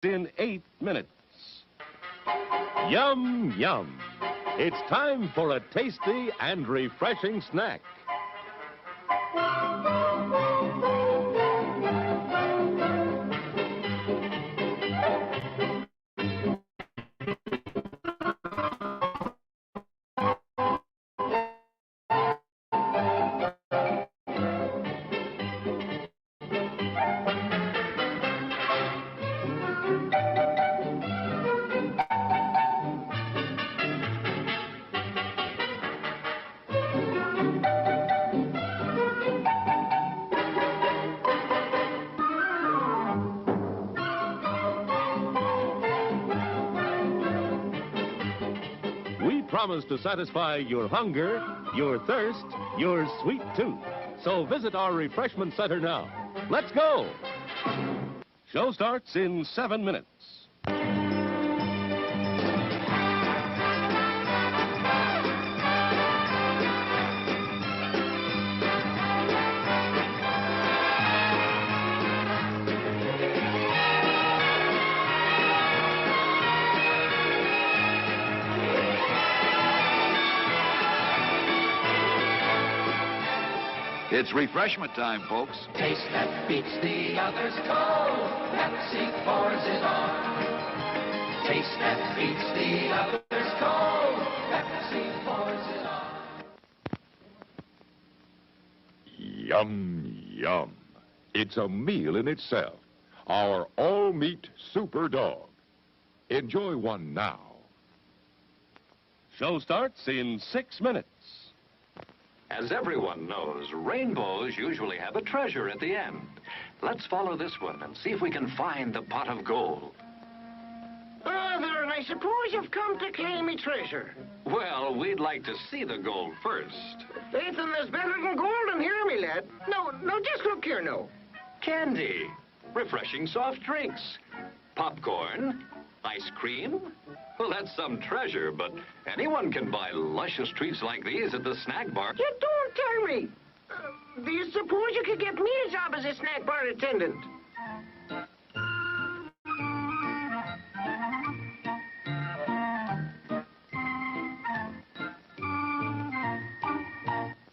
in 8 minutes. Yum, yum. It's time for a tasty and refreshing snack. We promise to satisfy your hunger, your thirst, your sweet tooth. So visit our refreshment center now. Let's go! Show starts in 7 minutes. It's refreshment time, folks. Taste that beats the others cold. Pepsi pours it on. Taste that beats the others cold. Pepsi pours it on. Yum, yum. It's a meal in itself. Our all-meat super dog. Enjoy one now. Show starts in 6 minutes. As everyone knows, rainbows usually have a treasure at the end. Let's follow this one and see if we can find the pot of gold. Ah, there, and I suppose you've come to claim me treasure. Well, we'd like to see the gold first. Faith, and there's better than gold in here, me lad. No, just look here, no. Candy, refreshing soft drinks, popcorn, ice cream. Well, that's some treasure, but anyone can buy luscious treats like these at the snack bar. You don't tell me. Do you suppose you could get me a job as a snack bar attendant?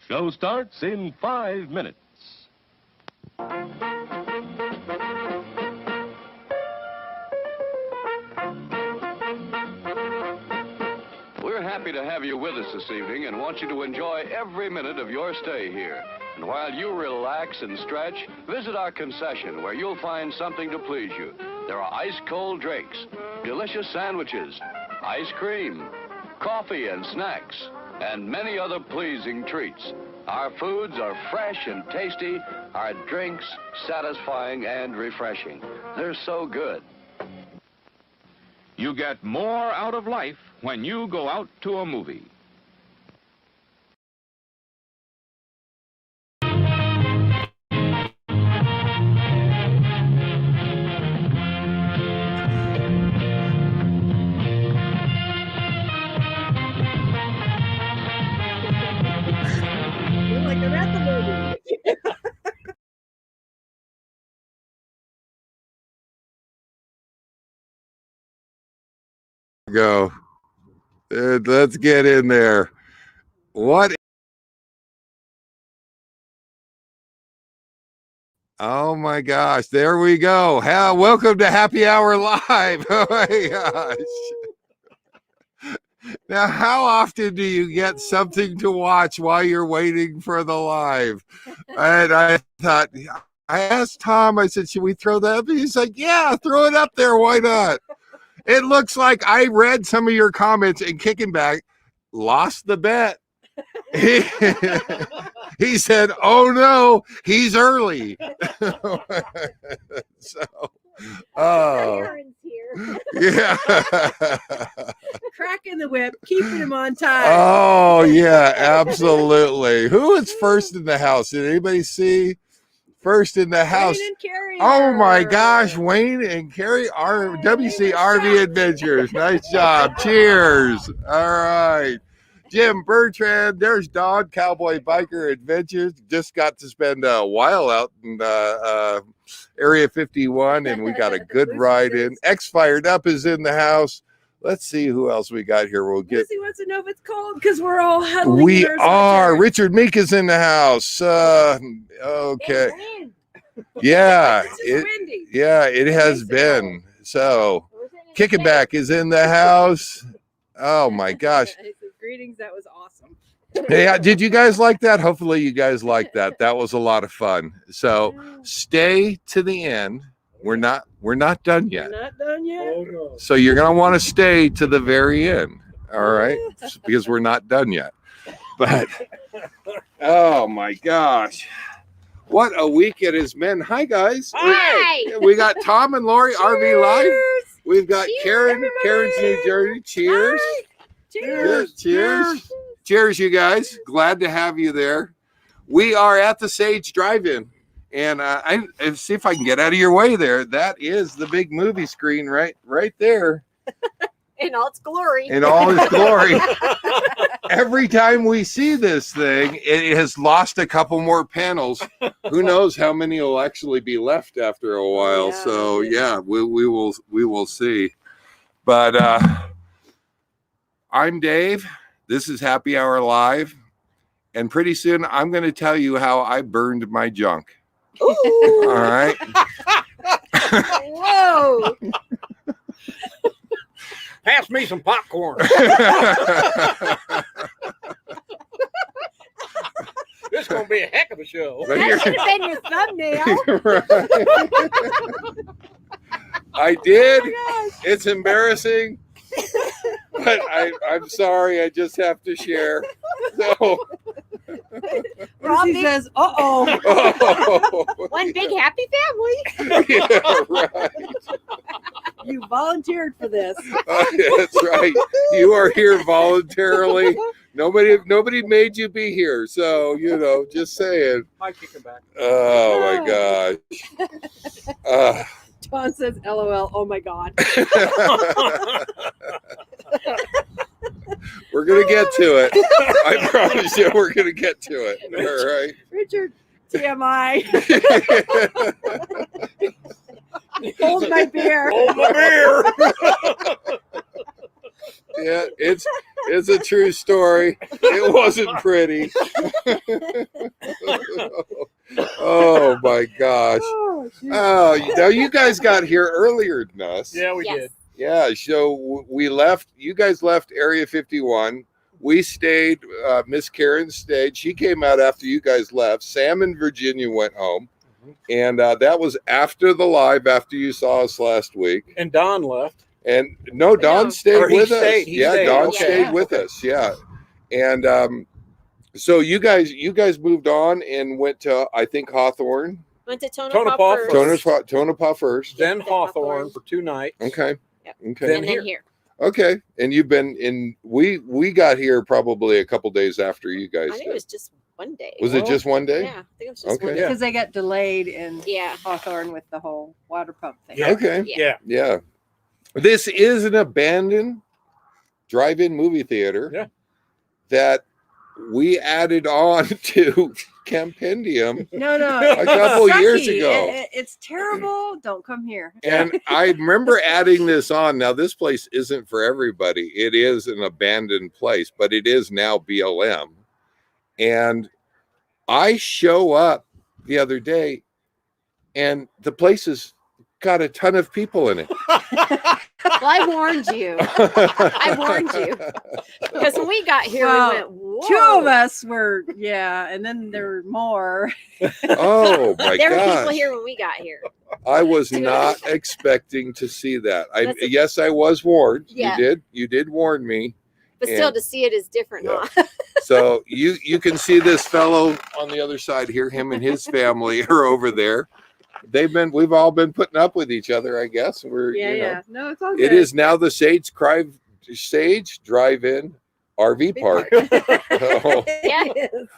Show starts in 5 minutes. We're happy to have you with us this evening and want you to enjoy every minute of your stay here. And while you relax and stretch, visit our concession where you'll find something to please you. There are ice-cold drinks, delicious sandwiches, ice cream, coffee and snacks, and many other pleasing treats. Our foods are fresh and tasty, our drinks satisfying and refreshing. They're so good. You get more out of life when you go out to a movie. You're like, I'm at the movie. Go. Let's get in there. What? Oh my gosh, there we go. Welcome to Happy Hour Live. Oh my gosh. Now, how often do you get something to watch while you're waiting for the live? And I thought, I asked Tom, I said, should we throw that up? He's like, yeah, throw it up there. Why not? It looks like I read some of your comments and kicking back, lost the bet. He said, oh no, he's early. So, Aaron's here. Yeah. Cracking the whip, keeping him on time. Oh, yeah, absolutely. Who is first in the house? Did anybody see? First in the house. Wayne and Carrie. Oh my gosh, Wayne and Carrie are WCRV Adventures. Nice job. Cheers. All right. Jim Bertrand. There's Don, Cowboy Biker Adventures. Just got to spend a while out in Area 51, and we got a good ride in. X Fired Up is in the house. Let's see who else we got here. We'll get. Lucy wants to know if it's cold because we're all huddling. We in our are. sweatshirts. Richard Meek is in the house. Okay. Yeah. It has been. So, Kicking Back is in the house. Oh my gosh. He says, greetings. That was awesome. Yeah, did you guys like that? Hopefully you guys liked that. That was a lot of fun. So stay to the end. We're not done yet. We're not done yet. So you're gonna want to stay to the very end. All right, because we're not done yet. But oh my gosh. What a week it has been. Hi guys. Hi. We got Tom and Lori RV Live. Cheers. We've got Cheers, Karen, everybody. Karen's New Jersey. Cheers. Hi. Cheers. Cheers. Cheers, you guys. Glad to have you there. We are at the Sage Drive-In. And I see if I can get out of your way there. That is the big movie screen right there. In all its glory. In all its glory. Every time we see this thing, it has lost a couple more panels. Who knows how many will actually be left after a while. Yeah. So yeah, we will see. But I'm Dave. This is Happy Hour Live. And pretty soon I'm going to tell you how I burned my junk. Ooh. All right. Whoa. Pass me some popcorn. This is going to be a heck of a show. That should have been your thumbnail. I did. Oh It's embarrassing. But I'm sorry. I just have to share. So. Robbie says, uh-oh. Oh. One big happy family. Yeah, right. You volunteered for this. That's right. You are here voluntarily. Nobody made you be here. So, just saying. My Kicking Back. Oh, my gosh. John says, LOL, oh my God. We're going to get to it. I promise you we're going to get to it. All right. Richard, TMI. Hold my beer. Hold my beer. Yeah, it's a true story. It wasn't pretty. Oh my gosh. Oh, now you guys got here earlier than us. Yeah, we did. Yeah, so we left. You guys left Area 51. We stayed. Miss Karen stayed. She came out after you guys left. Sam and Virginia went home. And that was after the live, after you saw us last week. And Don left. And no, Don stayed with us. He stayed. Don Okay. stayed with us. Yeah. And so you guys moved on and went to, I think, Hawthorne. Went to Tonopah first. Tonopah first. Then Hawthorne for 2 nights. Okay. Yep. Okay. And then here. Okay. And you've been in, we got here probably a couple days after you guys I think did. it was just one day. Was it just one day? Yeah, I think it was just Okay. one day. Yeah. Because they got delayed in Yeah. Hawthorne with the whole water pump thing. Yeah. Okay. Yeah. Yeah. This is an abandoned drive-in movie theater Yeah. that we added on to Campendium. No, A couple Sucky. years ago. It's terrible. Don't come here. And I remember adding this on. Now, this place isn't for everybody. It is an abandoned place, but it is now BLM. And I show up the other day, and the place has got a ton of people in it. Well, I warned you. I warned you. Because when we got here, Well, we went, whoa. 2 of us were, and then there were more. Oh, my There were people gosh. here when we got here. I was not expecting to see that. That's a- Yes, I was warned. Yeah. You did warn me. But still, And- to see it is different, Yeah. huh? So you can see this fellow on the other side here. Him and his family are over there. We've all been putting up with each other, I guess. We're Yeah, you know, yeah. No, it's all good. It is now the Sage Drive-In RV park. Oh, Yeah,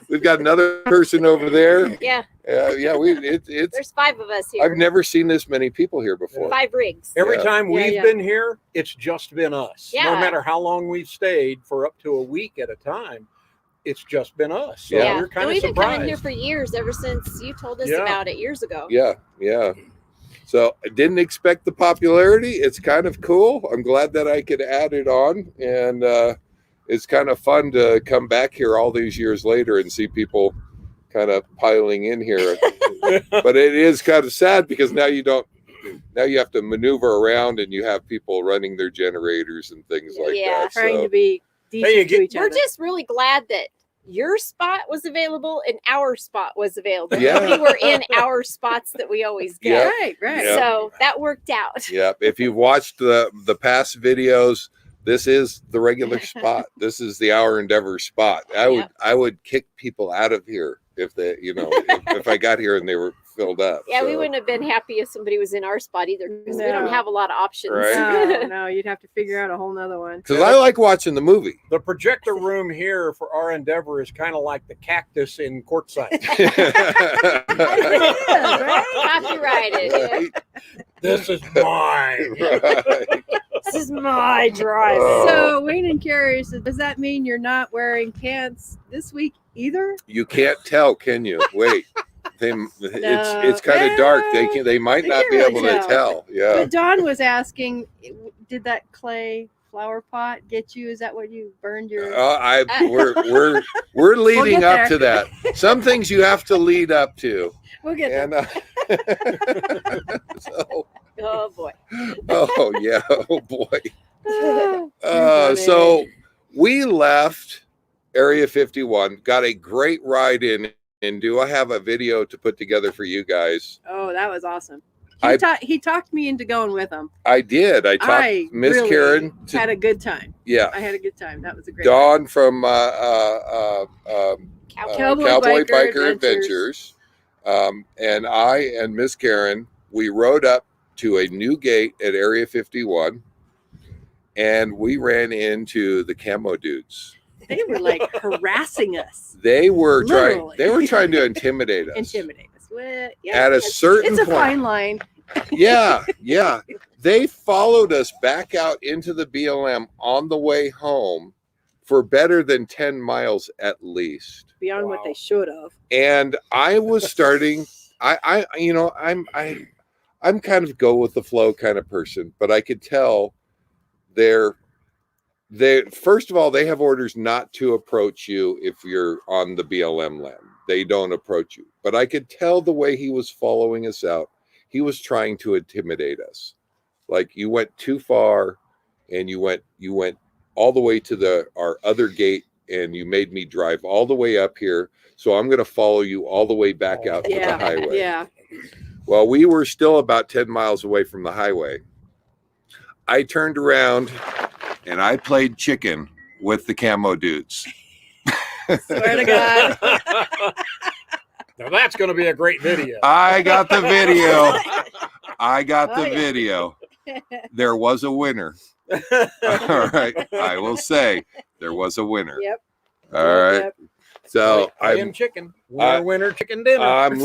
we've got another person over there. yeah. Yeah, it's. There's 5 of us here. I've never seen this many people here before. 5 rigs. Every Yeah. time we've yeah. been here, it's just been us. Yeah. No matter how long we've stayed, for up to a week at a time, it's just been us. So Yeah. we're And kind of we've been coming surprised. here for years, ever since you told us Yeah. about it years ago. Yeah. So I didn't expect the popularity. It's kind of cool. I'm glad that I could add it on, and it's kind of fun to come back here all these years later and see people kind of piling in here. But it is kind of sad because now you have to maneuver around and you have people running their generators and things like Yeah. that. Trying So, to be Hey, decent you to get- each We're other. just really glad that your spot was available and our spot was available. Yeah. We were in our spots that we always go. Yeah. Right, right. Yeah. So that worked out. yeah, if you've watched the past videos, this is the regular spot. This is the Our Endeavor spot. I would kick people out of here if they, if I got here and they were filled up. Yeah, we So, wouldn't have been happy if somebody was in our spot either because we No. don't have a lot of options. Right. No, you'd have to figure out a whole nother one. because I like watching the movie. The projector room here for our Endeavor is kind of like the cactus in Quartzsite. Copyrighted. Yeah. Right? This is mine. Right. This is my drive. Oh. So Wayne and Carrie, so does that mean you're not wearing pants this week either? You can't tell, can you? Wait. It's kind of dark. They might They not can't be really able to tell. Yeah. But Dawn was asking, did that clay flower pot get you? Is that what you burned your? We're leading get up there. to that. Some things you have to lead up to. We'll get And so, Oh boy. oh yeah, oh boy. funny. So we left Area 51, got a great ride in. And do I have a video to put together for you guys? Oh, that was awesome. I- He talked me into going with him. I did. I talked Miss really Karen. had a good time. Yeah. I had a good time. That was a great. Dawn from Cowboy Cowboy Biker Biker Adventures. And I and Miss Karen, we rode up to a new gate at Area 51, and we ran into the camo dudes. They were like harassing us, They were Literally. trying to intimidate us. intimidate us. Well, yeah, At a it's- certain it's a point. fine line. Yeah. They followed us back out into the BLM on the way home for better than 10 miles at least. Beyond what Wow. they should have. And I was starting, I'm kind of go with the flow kind of person, but I could tell they first of all, they have orders not to approach you if you're on the BLM land. They don't approach you. But I could tell the way he was following us out, he was trying to intimidate us. Like, you went too far, and you went all the way to our other gate, and you made me drive all the way up here. So I'm going to follow you all the way back out to the Yeah, highway. yeah. Well, we were still about 10 miles away from the highway. I turned around and I played chicken with the camo dudes. Swear to God. Now that's going to be a great video. I got the video. I got Oh, the yeah. video. There was a winner. All right. I will say there was a winner. Yep. All right. Yep. So I am chicken. Winner, chicken dinner. I'm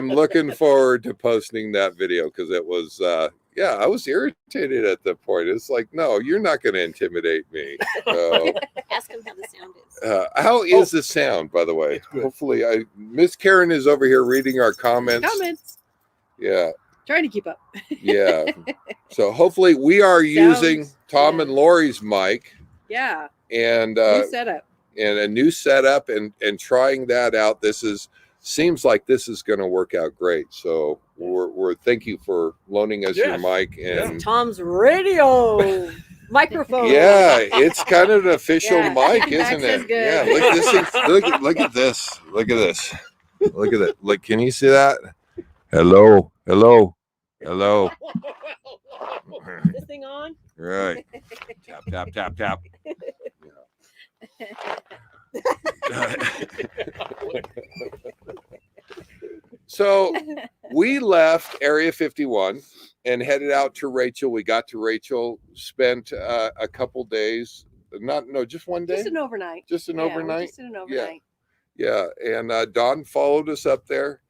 looking forward to posting that video because it was I was irritated at the point. It's like, no, you're not going to intimidate me. So, Ask him how the sound is. how is the sound, by the way? Hopefully, Miss Karen is over here reading our comments. Comments. Yeah, Trying to keep up. yeah. So hopefully, we are using Tom and Lori's mic Yeah. and New setup. and a new setup and trying that out. Seems like this is going to work out great. So we're thank you for loaning us your Yes. mic and Tom's radio microphone. yeah, it's kind of an official Yeah. mic, isn't That's it? good. Yeah, look at this. Look at this. Look at this. Look at it. Look, can you see that? Hello. This thing on? Right. Tap. So we left Area 51 and headed out to Rachel. We got to Rachel, spent a couple days just one day. Just an overnight. Just an Yeah, we overnight. just did an overnight. Yeah, and Don followed us up there,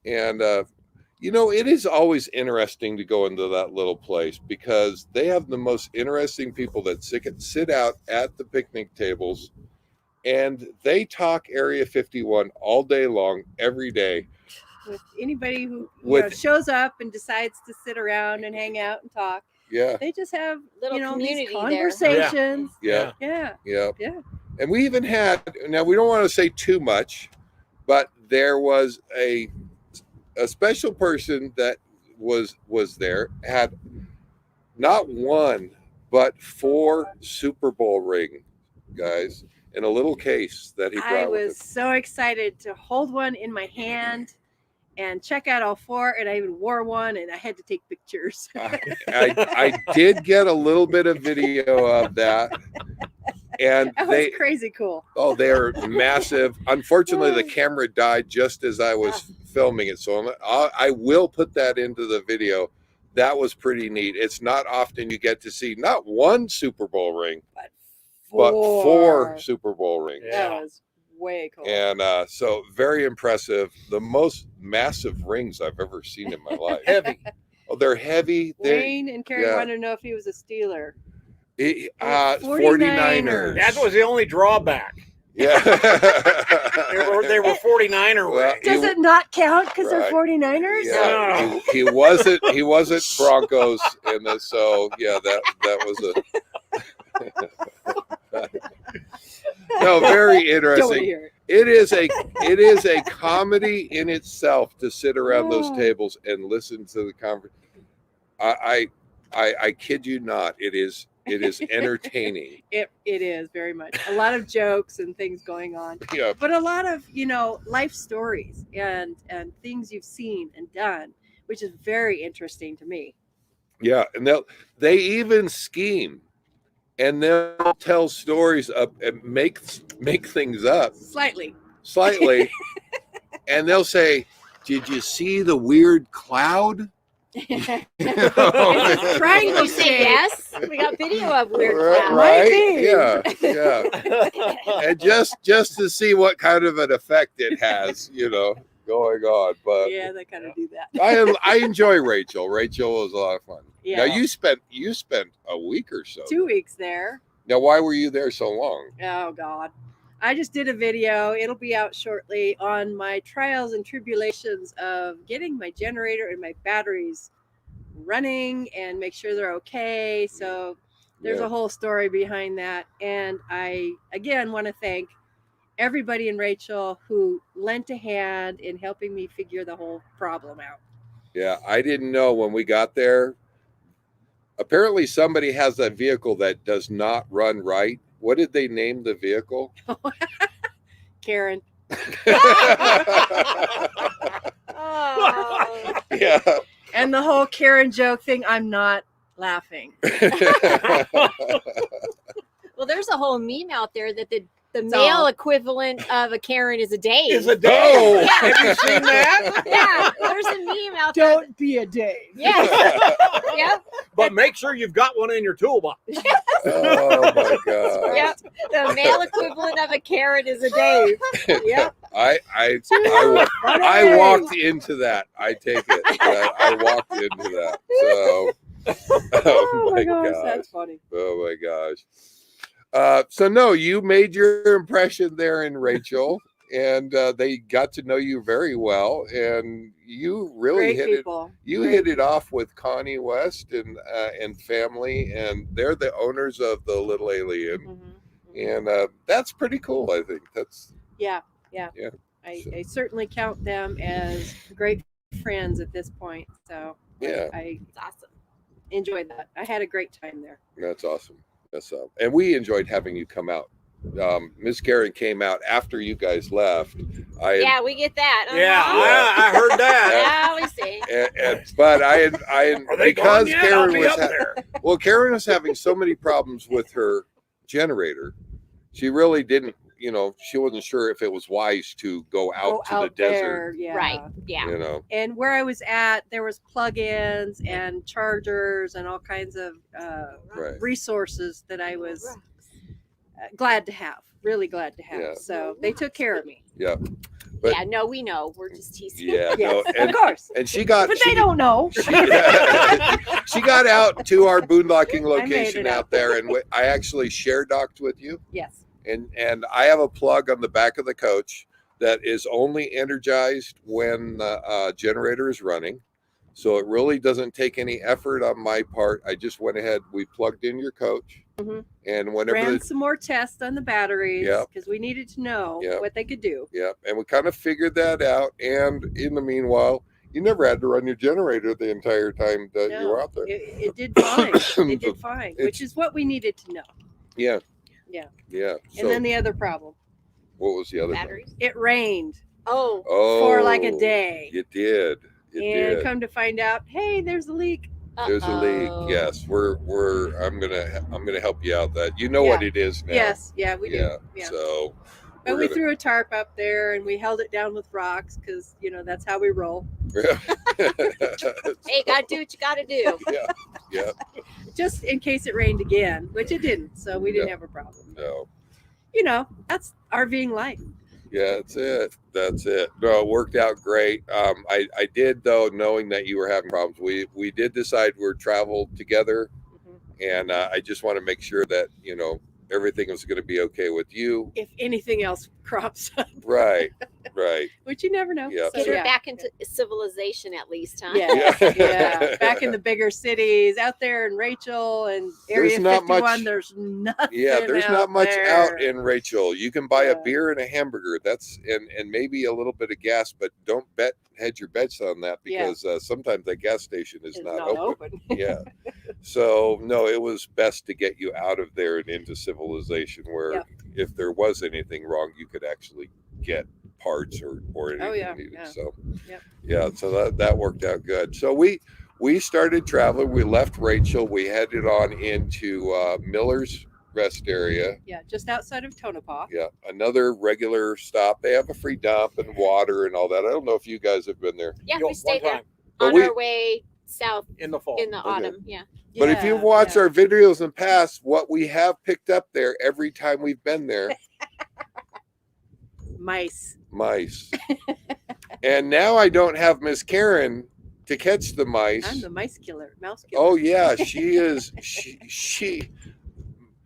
and it is always interesting to go into that little place because they have the most interesting people that sit out at the picnic tables, and they talk Area 51 all day long, every day. With anybody who With- shows up and decides to sit around and hang out and talk, Yeah, they just have Little these community there. conversations. yeah, Yeah. yeah. Yeah. And we even had, now we don't want to say too much, but there was a special person that was there, had not one but 4 Super Bowl ring, guys, in a little case that he brought I with was so excited to hold one in my hand and check out all 4, and I even wore one, and I had to take pictures. him. I did get a little bit of video of that, and That was crazy cool. they're massive. Unfortunately, the camera died just as I was filming it, so I will put that into the video. That was pretty neat. It's not often you get to see not one Super Bowl ring, but 4 Super Bowl rings. That was way cool. And so very impressive. The most massive rings I've ever seen in my life. Heavy. Oh, they're heavy. Wayne and Carrie yeah. wanted to know if he was a Steeler. 49ers. That was the only drawback. Yeah. They were 49er Well, rings. Does it not count because they're Right. 49ers? Yeah, he wasn't Broncos, and so yeah, that was a no, very interesting. hear It is a comedy in itself to sit around those tables and listen to the conversation. I kid you not, it is entertaining. It is very much a lot of jokes and things going on, Yeah, but a lot of life stories and things you've seen and done, which is very interesting to me. yeah, and they even scheme, and they'll tell stories up and make things up Slightly. slightly, and they'll say, "Did you see the weird cloud?" It's triangle You say shape. yes? We got video of weird Right, clouds. right? Yeah, and just to see what kind of an effect it has, going on. But Yeah, they kind of do that. I enjoy Rachel. Rachel was a lot of fun. Yeah. Now you spent a week or so. 2 weeks there. Now why were you there so long? Oh God. I just did a video. It'll be out shortly on my trials and tribulations of getting my generator and my batteries running and make sure they're okay. So there's Yeah. a whole story behind that. And I, again, want to thank everybody and Rachel who lent a hand in helping me figure the whole problem out. Yeah, I didn't know when we got there. Apparently somebody has a vehicle that does not run right. What did they name the vehicle? Karen. Oh. Yeah. And the whole Karen joke thing, I'm not laughing. Well, there's a whole meme out there that the It's male all- equivalent of a Karen is a Dave. Is a day. Oh. Have you seen that? Yeah, there's a meme out there. Don't be a Dave. Yes. Yep. But make sure you've got one in your toolbox. Oh my god. Yep. The male equivalent of a Karen is a Dave. Yep. I walked into that. I take it. I walked into that. So Oh my gosh, that's funny. Oh my gosh. So no, you made your impression there in Rachel, and they got to know you very well, and you really Great people. hit it off with Connie West and family, and they're the owners of the Little Alien, and that's pretty cool. I think that's Yeah. I certainly count them as great friends at this point. So Yeah. It's awesome. enjoyed that. I had a great time there. That's awesome. And we enjoyed having you come out. Miss Karen came out after you guys left. Yeah, we get that. Yeah, I heard that. Yeah, we see. But I Are they because gone yet? I'll Karen be was up there. well, Karen was having so many problems with her generator. She really didn't, she wasn't sure if it was wise to go out to the desert. Yeah. Right. Yeah. And where I was at, there was plugins and chargers and all kinds of Right. resources that I was glad to have, really glad to have. Yeah. So they took care of me. Yeah. But, yeah, no, we know. We're just teasing. Yeah. Yes, No, of course. And she got. But they don't know. She got out to our boondocking I made location it out there, and I actually share docked with you. Yes. And I have a plug on the back of the coach that is only energized when the generator is running. So it really doesn't take any effort on my part. I just went ahead, we plugged in your coach, and whenever Ran some more tests on the batteries Yep. because we needed to know Yep. what they could do. yeah, and we kind of figured that out. And in the meanwhile, you never had to run your generator the entire time that you were out there. It did fine. It did fine, which is what we needed to know. Yeah. Yeah. Yeah. And then the other problem, what was the other thing? Batteries. it rained Oh. for like a day. It did. It And did. come to find out, hey, there's a leak. There's a leak. Yes, I'm gonna help you out. That you know what it is now. Yes, yeah, we do. Yeah. So, But we're we gonna- threw a tarp up there and we held it down with rocks because that's how we roll. Hey, gotta do what you gotta do. Yeah. Just in case it rained again, which it didn't, so we didn't Yeah. have a problem. No. That's RVing life. Yeah, that's it. That's it. No, it worked out great. I did though, knowing that you were having problems. We did decide we'd travel together, and I just want to make sure that everything was going to be okay with you. If anything else crops up, Right. Right. which you never know. Yeah. Get So, her back into civilization at least, huh? Yeah, Yeah. yeah. Back in the bigger cities, out there in Rachel and Area There's not 51, much- there's nothing. Yeah, there's not much there. out in Rachel. You can buy Yeah. a beer and a hamburger. That's and maybe a little bit of gas, but don't hedge your bets on that Yeah. because sometimes that gas station is It's not not open. open. Yeah. So no, it was best to get you out of there and into civilization where Yep. if there was anything wrong, you could actually get parts or anything Oh, yeah, needed. yeah. So Yep. yeah, so that worked out good. So we started traveling. We left Rachel. We headed on into Miller's Rest area. Yeah, just outside of Tonopah. Yeah, another regular stop. They have a free dump and water and all that. I don't know if you guys have been there. Yeah, Yo, we stayed one there time But on we- our way south in the fall. in the autumn. Yeah. But if you've watched our videos in the past, what we have picked up there every time we've been there, Mice. mice. And now I don't have Miss Karen to catch the mice. I'm the mice killer, mouse killer. Oh yeah, she is. She.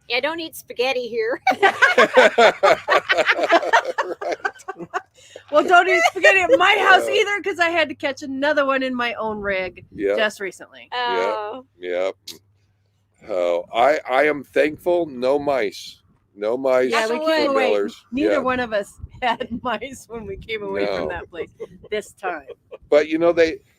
Yeah, don't eat spaghetti here. Well, don't eat spaghetti at my house either because I had to catch another one in my own rig Yeah. just recently. Oh. Yep. Oh, I am thankful. No mice. No mice. Yeah, we Knock on came wood. away. Millers. Neither Yeah. one of us had mice when we came away No. from that place this time. But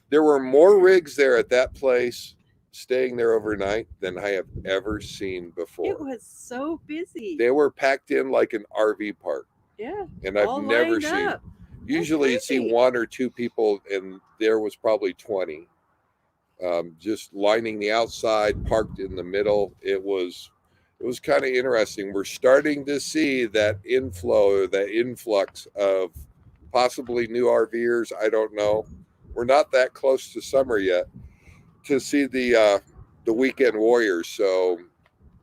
there were more rigs there at that place staying there overnight than I have ever seen before. It was so busy. They were packed in like an RV park, Yeah. and I've all never lined seen. up. Usually, you see crazy. one or two people, and there was probably 20, just lining the outside, parked in the middle. It was kind of interesting. We're starting to see that inflow, or that influx of possibly new RVers. I don't know. We're not that close to summer yet to see the weekend warriors. So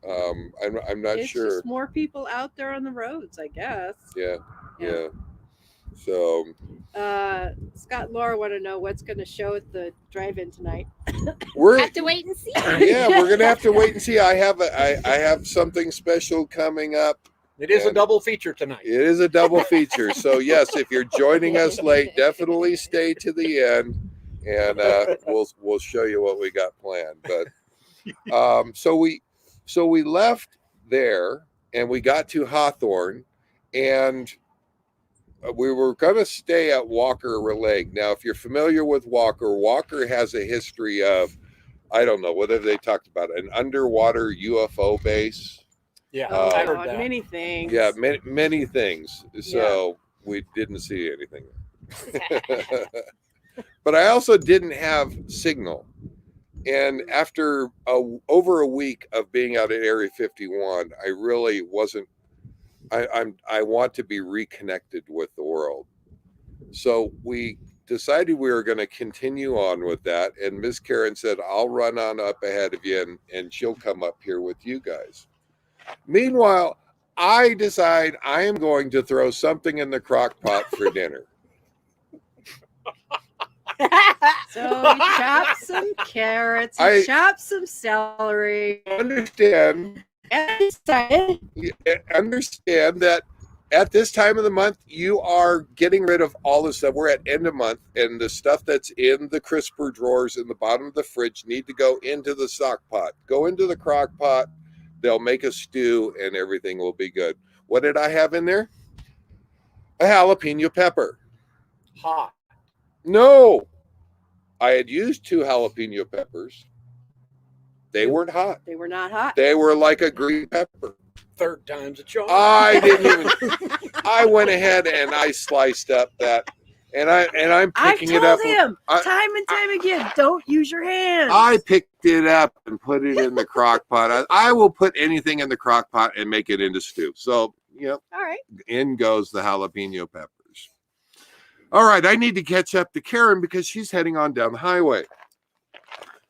I'm not It's sure. just more people out there on the roads, I guess. Yeah. So Scott and Laura want to know what's going to show at the drive-in tonight. we're Have to wait and see. yeah, we're gonna have to wait and see. I have something special coming up. It is a And double feature tonight. It is a double feature. So yes, if you're joining us late, definitely stay to the end, and we'll show you what we got planned. But so we left there and we got to Hawthorne, and we were going to stay at Walker Lake. Now, if you're familiar with Walker has a history of, I don't know, what have they talked about? An underwater UFO base. Yeah, Oh, I Oh, heard that. many things. Yeah, many things. So we didn't see anything. But I also didn't have signal. And after over a week of being out at Area 51, I really wasn't. I want to be reconnected with the world. So we decided we were going to continue on with that. And Miss Karen said, I'll run on up ahead of you and she'll come up here with you guys. Meanwhile, I decide I am going to throw something in the crock pot for dinner. So we chop some carrots, and chop some celery. Understand that at this time of the month, you are getting rid of all the stuff. We're at end of month, and the stuff that's in the crisper drawers in the bottom of the fridge need to go into the stock pot. Go into the crock pot. They'll make a stew, and everything will be good. What did I have in there? A jalapeno pepper. Hot. No. I had used 2 jalapeno peppers. They weren't hot. They were not hot. They were like a green pepper. Third time's a charm. I didn't even. I went ahead and I sliced up that, and I'm picking it up. I told him time and time again, don't use your hands. I picked it up and put it in the crock pot. I will put anything in the crock pot and make it into stew. So, all right. In goes the jalapeno peppers. All right, I need to catch up to Karen because she's heading on down the highway.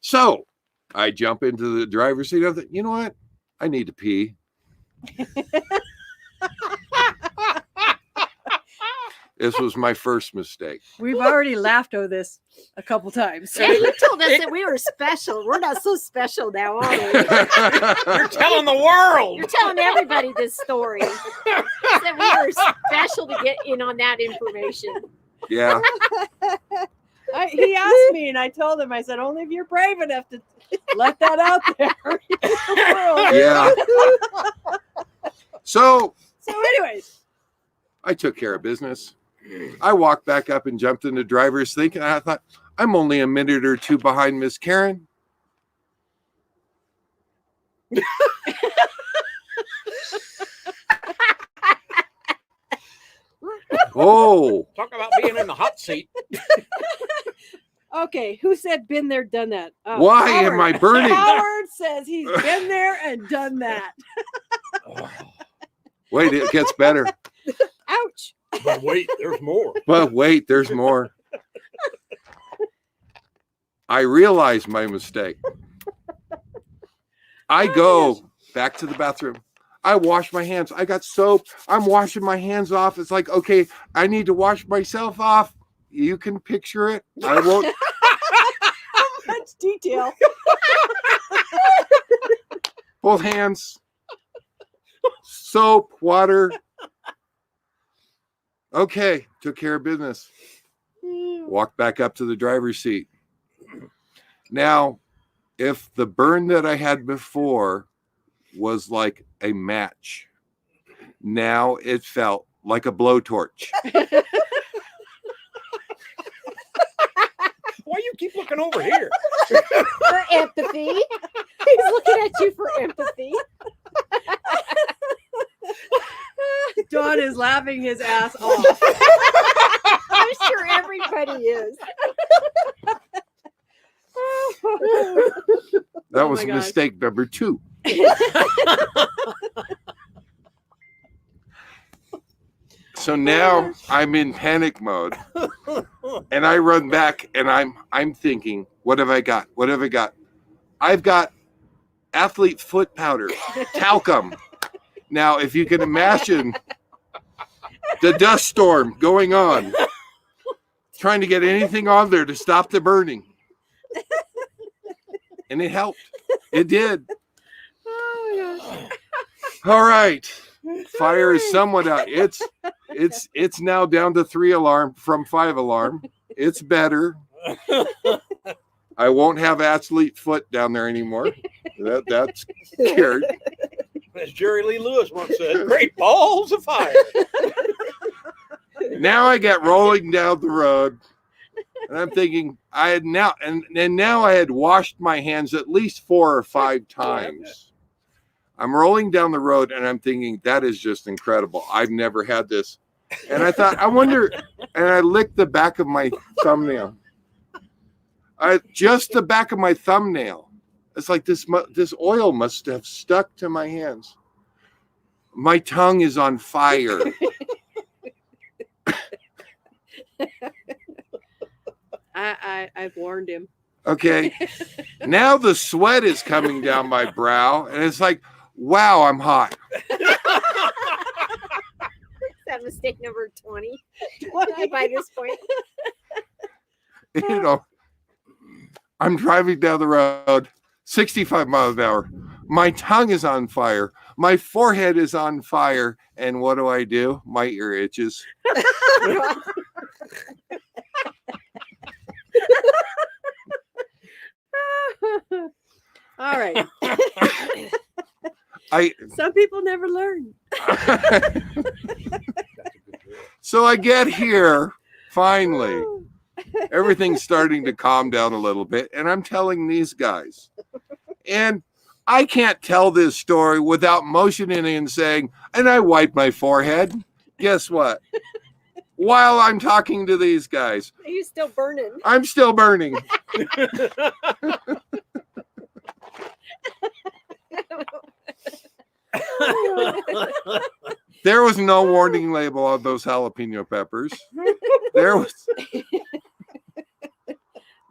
So I jump into the driver's seat. I thought, you know what? I need to pee. This was my first mistake. We've already laughed over this a couple times. Yeah, you told us that we were special. We're not so special now, are we? You're telling the world. You're telling everybody this story. That we were special to get in on that information. Yeah. He asked me, and I told him, I said, only if you're brave enough to let that out there. Yeah. So anyways, I took care of business. I walked back up and jumped in the driver's seat, and I thought, I'm only a minute or 2 behind Miss Karen. Oh. Talk about being in the hot seat. Okay, who said been there, done that? Why am I burning? Howard says he's been there and done that. Wait, it gets better. Ouch. But wait, there's more. But wait, there's more. I realized my mistake. I go back to the bathroom. I wash my hands. I got soap. I'm washing my hands off. It's like, okay, I need to wash myself off. You can picture it. I won't. How much detail? Both hands. Soap, water. Okay, took care of business. Walked back up to the driver's seat. Now, if the burn that I had before was like a match, now it felt like a blowtorch. Why you keep looking over here? For empathy. He's looking at you for empathy. Don is laughing his ass off. I'm sure everybody is. That was mistake number 2. So now I'm in panic mode, and I run back, and I'm thinking, what have I got? What have I got? I've got athlete foot powder, talcum. Now, if you can imagine the dust storm going on, trying to get anything on there to stop the burning. And it helped. It did. Oh my gosh. All right. Fire is somewhat out. It's now down to 3 alarm from 5 alarm. It's better. I won't have athlete foot down there anymore. That's cured. As Jerry Lee Lewis once said, great balls of fire. Now I get rolling down the road, and I'm thinking I had now I had washed my hands at least 4 or 5 times. I'm rolling down the road, and I'm thinking that is just incredible. I've never had this, and I thought, I wonder. And I licked the back of my thumbnail. Just the back of my thumbnail. It's like this oil must have stuck to my hands. My tongue is on fire. I've warned him. Okay. Now the sweat is coming down my brow, and it's like, wow, I'm hot. mistake number 20 by this point. You know, I'm driving down the road, 65 miles an hour. My tongue is on fire. My forehead is on fire. And what do? My ear itches. All right. I Some people never learn. So I get here, finally. Everything's starting to calm down a little bit. And I'm telling these guys. And I can't tell this story without motioning and saying, and I wipe my forehead. Guess what? While I'm talking to these guys, Are you still burning? I'm still burning. There was no warning label on those jalapeno peppers. There was.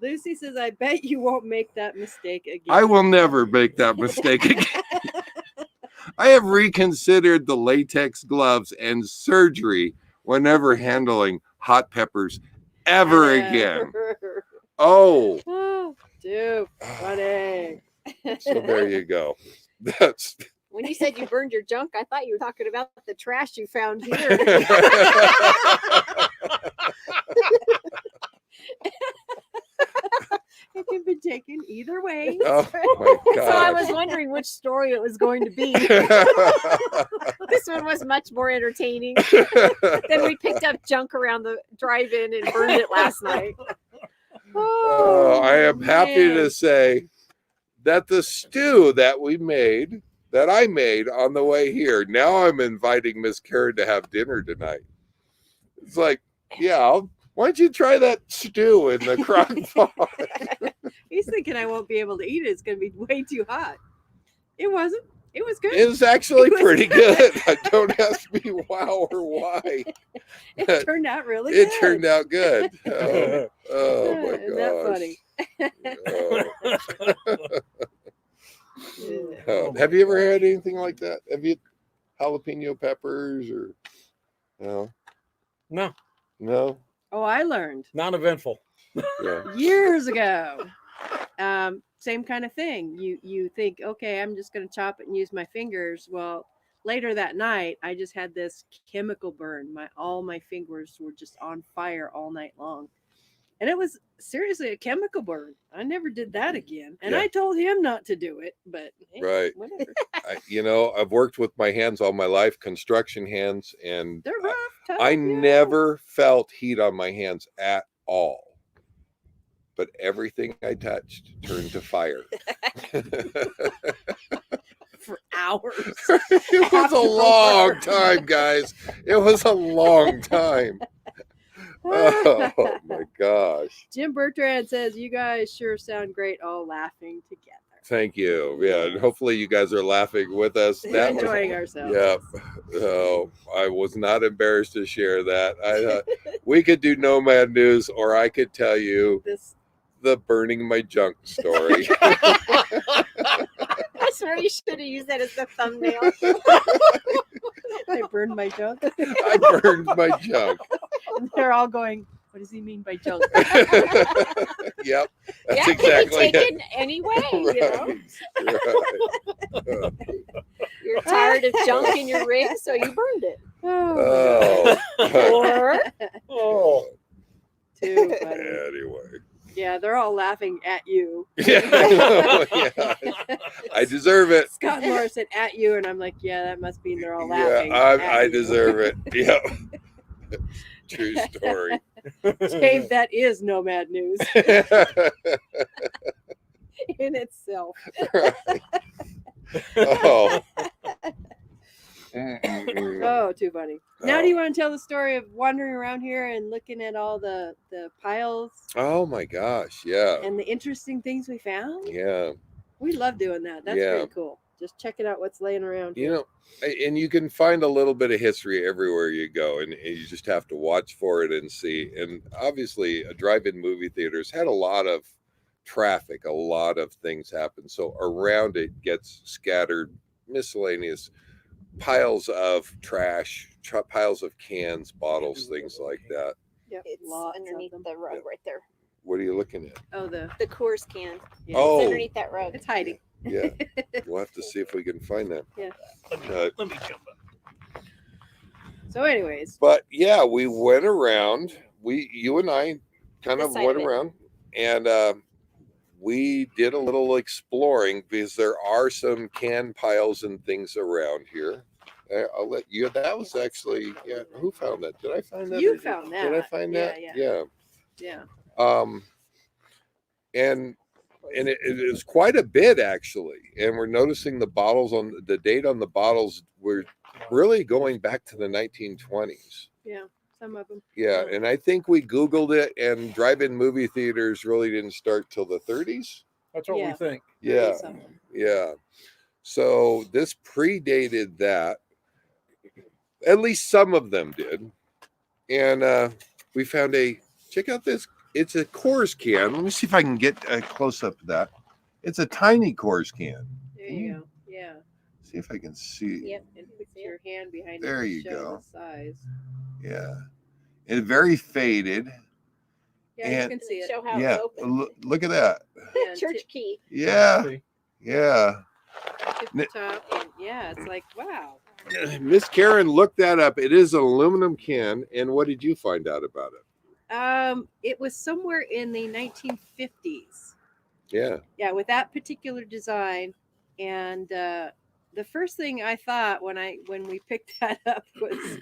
Lucy says, I bet you won't make that mistake again. I will never make that mistake again. I have reconsidered the latex gloves and surgery whenever handling hot peppers ever again. Oh. Oh, dude, funny. So there you go. That's. When you said you burned your junk, I thought you were talking about the trash you found here. It can be taken either way. Oh my So I God. was wondering which story it was going to be. This one was much more entertaining. Then we picked up junk around the drive-in and burned it last night. Oh, I am happy man. to say that the stew that I made on the way here, now I'm inviting Miss Karen to have dinner tonight. It's like, yeah, why don't you try that stew in the crock pot? He's thinking I won't be able to eat it. It's going to be way too hot. It wasn't. It was good. It was actually It was pretty good. good. Don't ask me wow or why. It turned out really It good. turned out good. Oh my Isn't that gosh. funny? Oh, have you ever had anything like that? Have you jalapeno peppers or no? No, No? Oh, I learned not eventful. Yeah. years ago. Same kind of thing. You think, okay, I'm just going to chop it and use my fingers. Well, later that night, I just had this chemical burn. All my fingers were just on fire all night long. And it was seriously a chemical burn. I never did that again. And Yeah. I told him not to do it, but hey, Right. whatever. I've worked with my hands all my life, construction hands, and They're rough. Tough, I yeah. never felt heat on my hands at all. But everything I touched turned to fire. For hours. It was a long time, guys. It was a long time. Oh my gosh. Jim Bertrand says, you guys sure sound great all laughing together. Thank you. Yeah, and hopefully you guys are laughing with us. That was, Enjoying ourselves. yeah. Oh, I was not embarrassed to share that. I thought we could do Nomad News, or I could tell you This the burning my junk story. I swear you should have used that as the thumbnail. I burned my junk. I burned my junk. And they're all going, what does he mean by junk? Yep, that's Yeah, it exactly can be taken any way, you know. Right. You're tired of junk in your rig, so you burned it. Oh. Or Oh, Too funny. Anyway. Yeah, they're all laughing at you. Yeah, yeah. I deserve it. Scott Morris said at you, and I'm like, yeah, that must mean they're all Yeah, laughing. I deserve it. Yep. True story. Dave, that is Nomad News in itself. Oh. Oh, too funny. Now, do you want to tell the story of wandering around here and looking at all the piles Oh my gosh, yeah. and the interesting things we found? Yeah. We love doing that. That's Yeah. pretty cool. Just checking out what's laying around. You know, and you can find a little bit of history everywhere you go, and you just have to watch for it and see. And obviously, a drive-in movie theaters had a lot of traffic, a lot of things happen. So around it gets scattered miscellaneous piles of trash, piles of cans, bottles, things like that. Yep. It's Lots of underneath them. the rug right there. What are you looking at? Oh, the The Coors can. yeah. Oh. It's underneath that rug. It's hiding. Yeah, we'll have to see if we can find that. Yeah. Let me jump up. So, anyways, But yeah, we went around. You and I kind This of side went of it. around, and we did a little exploring because there are some can piles and things around here. I'll let you. That was actually, yeah. Who found that? Did I find that? You found Did I that. find Yeah, that? yeah. Yeah. yeah. And it is quite a bit actually. And we're noticing the bottles on the date on the bottles were really going back to the 1920s. Yeah. Some of them. Yeah, and I think we Googled it, and drive-in movie theaters really didn't start till the 30s. That's what Yeah. we think. Yeah, 30-something. yeah. So this predated that. At least some of them did. And we found check out this. It's a Coors can. Let me see if I can get a close-up of that. It's a tiny Coors can. There you go. Yeah. See if I can see. Yep. And put your hand behind There it to you show go. the size. Yeah. It's very faded. Yeah, And- you can see it. Show how Yeah, it's open. look at that. Yeah, Church key. Yeah, See? yeah. tip to top, and yeah, it's like wow. Miss Karen looked that up. It is an aluminum can. And what did you find out about it? It was somewhere in the 1950s. Yeah. Yeah, with that particular design, and the first thing I thought when we picked that up was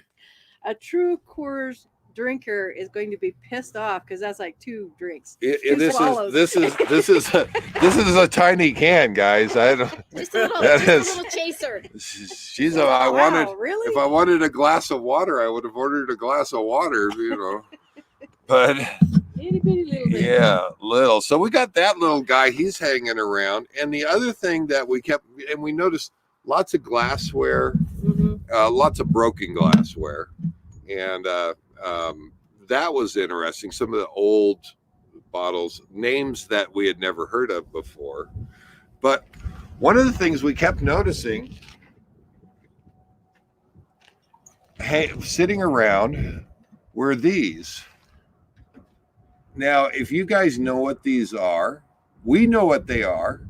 a true Coors drinker is going to be pissed off because that's like 2 drinks. This swallows. is a tiny can, guys. I don't. Just a little, That just is- a little chaser. She's a. I wanted. Wow, really? If I wanted a glass of water, I would have ordered a glass of water. You know. But Itty bitty little bit. yeah, little. So we got that little guy. He's hanging around. And the other thing that we kept, and we noticed lots of glassware, Mhm. lots of broken glassware, and that was interesting. Some of the old bottles, names that we had never heard of before. But one of the things we kept noticing, sitting around, were these. Now, if you guys know what these are, we know what they are.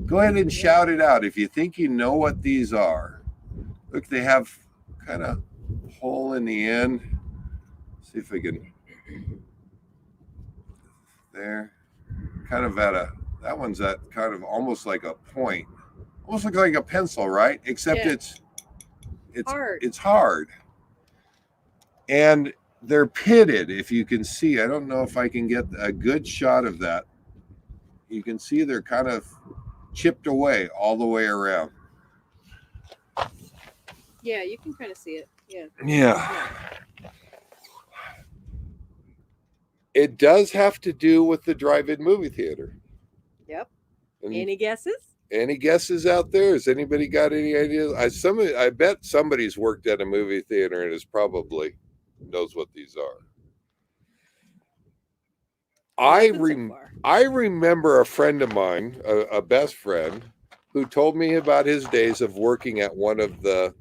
Go ahead and shout it out if you think you know what these are. Look, they have kind of hole in the end. See if we can. There, kind of that one's at kind of almost like a point, almost looks like a pencil, right? Except Yeah. it's Hard. It's hard, and they're pitted. If you can see, I don't know if I can get a good shot of that. You can see they're kind of chipped away all the way around. Yeah, you can kind of see it. Yeah. Yeah. It does have to do with the drive-in movie theater. Yep. And Any guesses? any guesses out there? Has anybody got any ideas? I bet somebody's worked at a movie theater and is probably knows what these are. Nothing so far. I remember a friend of mine, a best friend, who told me about his days of working at one of the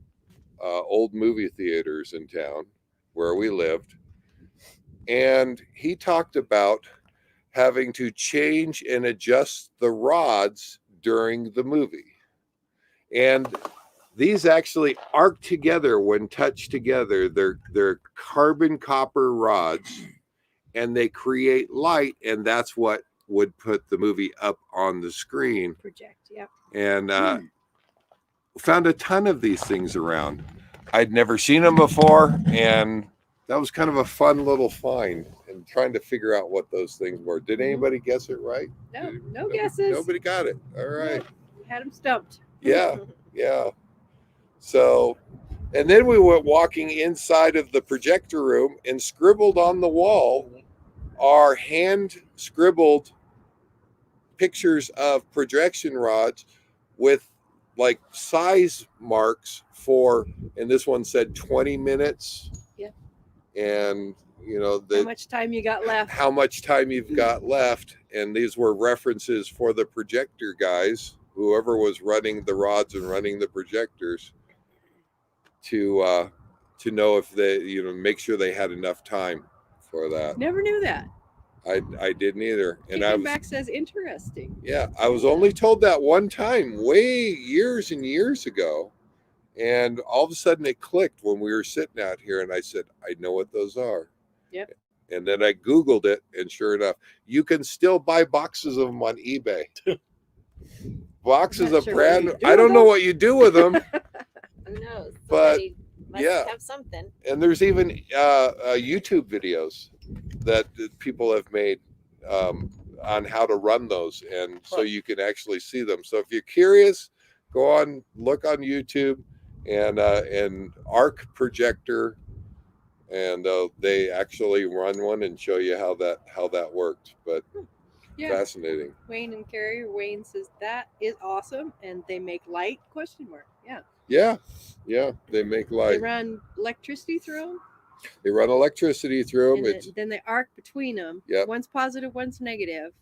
old movie theaters in town where we lived. And he talked about having to change and adjust the rods during the movie. And these actually arc together when touched together. They're carbon copper rods, and they create light, and that's what would put the movie up on the screen. Project. Yep. And found a ton of these things around. I'd never seen them before, and that was kind of a fun little find, and trying to figure out what those things were. Did anybody guess it right? No guesses. Nobody got it. All right. Had them stumped. Yeah, yeah. So, and then we went walking inside of the projector room, and scribbled on the wall are hand scribbled pictures of projection rods with like size marks for, and this one said 20 minutes. Yeah. And you know, How much time you got left? how much time you've got left. And these were references for the projector guys, whoever was running the rods and running the projectors. to know if they, make sure they had enough time for that. Never knew that. I didn't either. And I was, Back says interesting. yeah, I was only told that one time, way years and years ago. And all of a sudden it clicked when we were sitting out here, and I said, I know what those are. Yep. And then I Googled it, and sure enough, you can still buy boxes of them on eBay. Boxes Not of sure brand. what you do I don't with know them. what you do with them. Who knows? But, Somebody must yeah. have something. And there's even YouTube videos that people have made on how to run those, and so you can actually see them. So if you're curious, go on, look on YouTube, and Arc Projector, and they actually run one and show you how that worked. But Yeah. fascinating. Wayne and Carrie. Wayne says that is awesome, and they make light? ? Yeah. Yeah, they make They light. run electricity through them, They run electricity through them. and then they arc between them. Yep. One's positive, one's negative.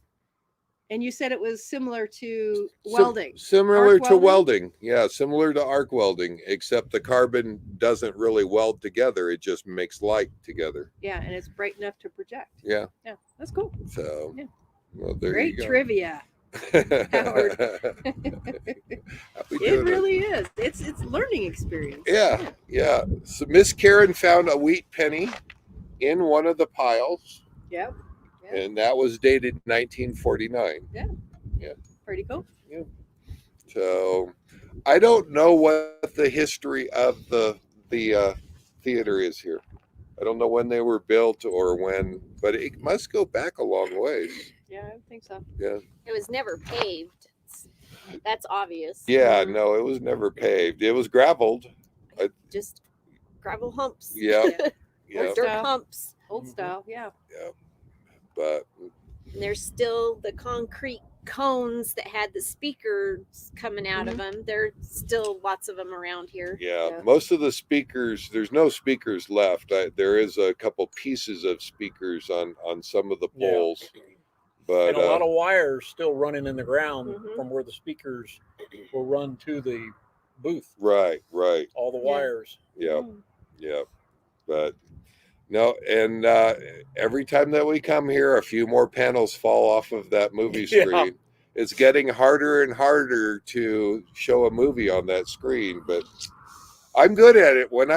And you said it was similar to welding. Similar Arc to welding. Yeah, similar to arc welding, except the carbon doesn't really weld together. It just makes light together. Yeah, and it's bright enough to project. Yeah. Yeah, that's cool. So, Yeah. well, there Great you go. trivia. Howard. It really is. It's learning experience. Yeah. So Miss Karen found a wheat penny in one of the piles, Yep. and that was dated 1949. Yeah. Pretty cool. So I don't know what the history of the theater is here. I don't know when they were built or when, but it must go back a long ways. Yeah, I think so. Yeah. It was never paved. That's obvious. Yeah, no, it was never paved. It was gravelled. Just gravel humps. Yeah. Or Yeah. dirt humps. Old style, yeah. Yeah. But And there's still the concrete cones that had the speakers coming out of them. There's still lots of them around here. yeah, most of the speakers, there's no speakers left. There is a couple pieces of speakers on some of the Yeah. poles. But And a lot of wires still running in the ground Mhm. from where the speakers will run to the booth. right. All the wires. Yeah. Yeah. But no, and every time that we come here, a few more panels fall off of that movie Yeah. screen. It's getting harder and harder to show a movie on that screen, but I'm good at it. When